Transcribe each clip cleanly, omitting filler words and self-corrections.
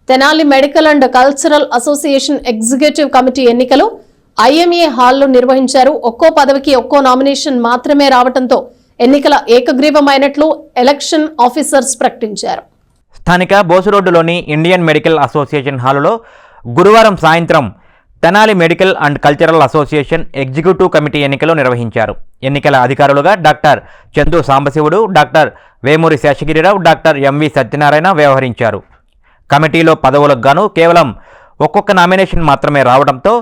Tenali medical and cultural association executive committee ఎన్నికలు IMA హాల్లో నిర్వహించారు. ఒక్కో పదవికి ఒక్కో నామినేషన్ మాత్రమే రావడంతో ఎన్నికల ఏకగ్రీవమైనట్లు ఎలక్షన్ ఆఫీసర్స్ ప్రకటించారు. స్థానిక బోసురోడ్డులోని ఇండియన్ మెడికల్ అసోసియేషన్ హాలులో గురువారం సాయంత్రం Tenali medical and cultural association executive committee ఎన్నికలు నిర్వహించారు. ఎన్నికల అధికారులుగా doctor Chandu Sambasivudu, doctor Vemuri Seshagirirao, doctor MV Satyanarayana వ్యవహరించారు. కమిటీలో పదవులకు గాను కేవలం ఒక్కొక్క నామినేషన్ మాత్రమే రావడంతో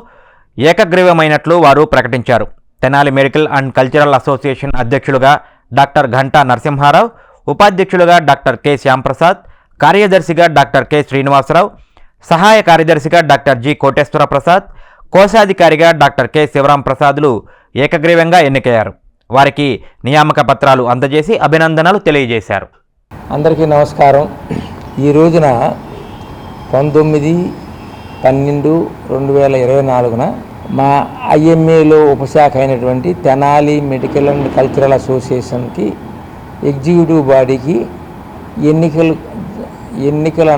ఏకగ్రీవమైనట్లు వారు ప్రకటించారు. Tenali medical and cultural association అధ్యక్షులుగా డాక్టర్ ఘంటా నరసింహారావు, ఉపాధ్యక్షులుగా డాక్టర్ కె శ్యాంప్రసాద్, కార్యదర్శిగా డాక్టర్ కె శ్రీనివాసరావు, సహాయ కార్యదర్శిగా డాక్టర్ జి కోటేశ్వర ప్రసాద్, కోశాధికారిగా డాక్టర్ కె శివరాం ప్రసాద్లు ఏకగ్రీవంగా ఎన్నికయ్యారు. వారికి నియామక పత్రాలు అందజేసి అభినందనలు తెలియజేశారు. అందరికీ నమస్కారం. ఈ రోజున 19/12/2024 మా ఐఎంఏలో ఉపశాఖ అయినటువంటి తెనాలి మెడికల్ అండ్ కల్చరల్ అసోసియేషన్కి ఎగ్జిక్యూటివ్ బాడీకి ఎన్నికల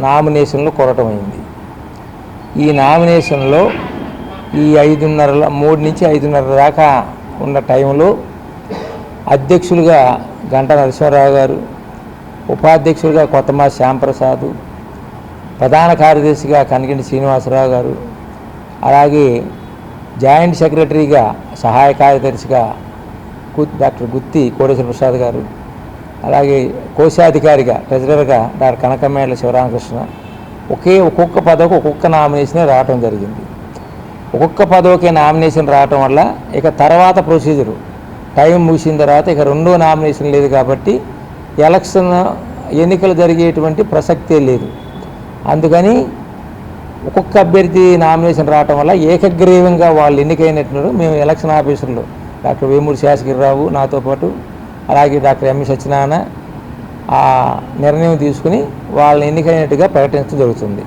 నామినేషన్లు కొరటం అయింది. ఈ నామినేషన్లో ఈ 3 నుంచి 5:30 దాకా ఉన్న టైంలో అధ్యక్షులుగా గంటా నరసింహారావు గారు, ఉపాధ్యక్షులుగా కొత్తమా శ్యాంప్రసాద్, ప్రధాన కార్యదర్శిగా కనగంటి శ్రీనివాసరావు గారు, అలాగే జాయింట్ సెక్రటరీగా సహాయ కార్యదర్శిగా డాక్టర్ గుత్తి కోటేశ్వర ప్రసాద్ గారు, అలాగే కోశాధికారిగా ట్రెజరర్గా డాక్టర్ కనకమేళ్ళ శివరామకృష్ణ. ఒక్కొక్క పదవికి ఒక్కొక్క నామినేషన్ రావటం జరిగింది. ఒక్కొక్క పదవికి నామినేషన్ రావటం వల్ల ఇక తర్వాత ప్రొసీజరు టైం ముగిసిన తర్వాత ఇక రెండో నామినేషన్ లేదు కాబట్టి ఎన్నికలు జరిగేటువంటి ప్రసక్తే లేదు. అందుకని ఒక్కొక్క అభ్యర్థి నామినేషన్ రావటం వల్ల ఏకగ్రీవంగా వాళ్ళు ఎన్నికైనట్టున్నారు. మేము ఎలక్షన్ ఆఫీసర్లు డాక్టర్ వేమూరి శేషగిరిరావు, నాతో పాటు అలాగే డాక్టర్ ఎంవి సత్యనారాయణ ఆ నిర్ణయం తీసుకుని వాళ్ళని ఎన్నికైనట్టుగా ప్రకటించడం జరుగుతుంది.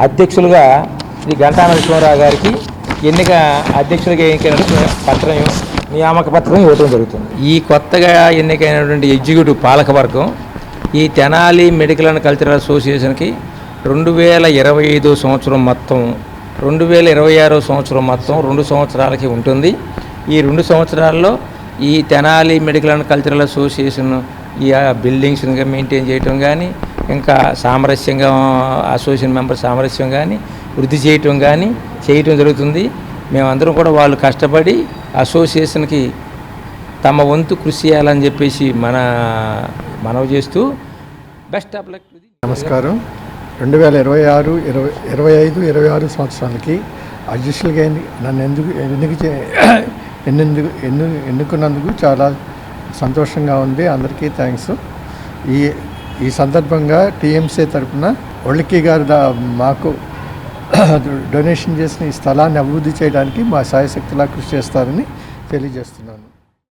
అధ్యక్షులుగా శ్రీ గంటా నరసింహారావు గారికి అధ్యక్షులుగా ఎన్నికైనట్టు నియామక పత్రం ఇవ్వడం జరుగుతుంది. ఈ కొత్తగా ఎన్నికైనటువంటి ఎగ్జిక్యూటివ్ పాలకవర్గం ఈ తెనాలి మెడికల్ అండ్ కల్చరల్ అసోసియేషన్కి 2025 సంవత్సరం మొత్తం 2026 సంవత్సరం మొత్తం 2 సంవత్సరాలకి ఉంటుంది. ఈ 2 సంవత్సరాల్లో ఈ Tenali medical and cultural association ఈ బిల్డింగ్స్ని మెయింటైన్ చేయటం కానీ, ఇంకా సామరస్యంగా అసోసియేషన్ మెంబర్ సామరస్యం కానీ వృద్ధి చేయటం జరుగుతుంది. మేమందరం కూడా వాళ్ళు కష్టపడి అసోసియేషన్కి తమ వంతు కృషి చేయాలని చెప్పేసి మనవి చేస్తూ బెస్ట్ ఆఫ్ లక్. నమస్కారం. 2025-26 సంవత్సరానికి అధ్యక్షులుగా నన్ను ఎన్నుకున్నందుకు చాలా సంతోషంగా ఉంది. అందరికీ థ్యాంక్స్. ఈ సందర్భంగా టీఎంసీ తరఫున ఒళ్ళకి గారు మాకు డొనేషన్ చేసిన ఈ స్థలాన్ని అభివృద్ధి చేయడానికి మా సాయశక్తిలా కృషి చేస్తారని తెలియజేస్తున్నాను.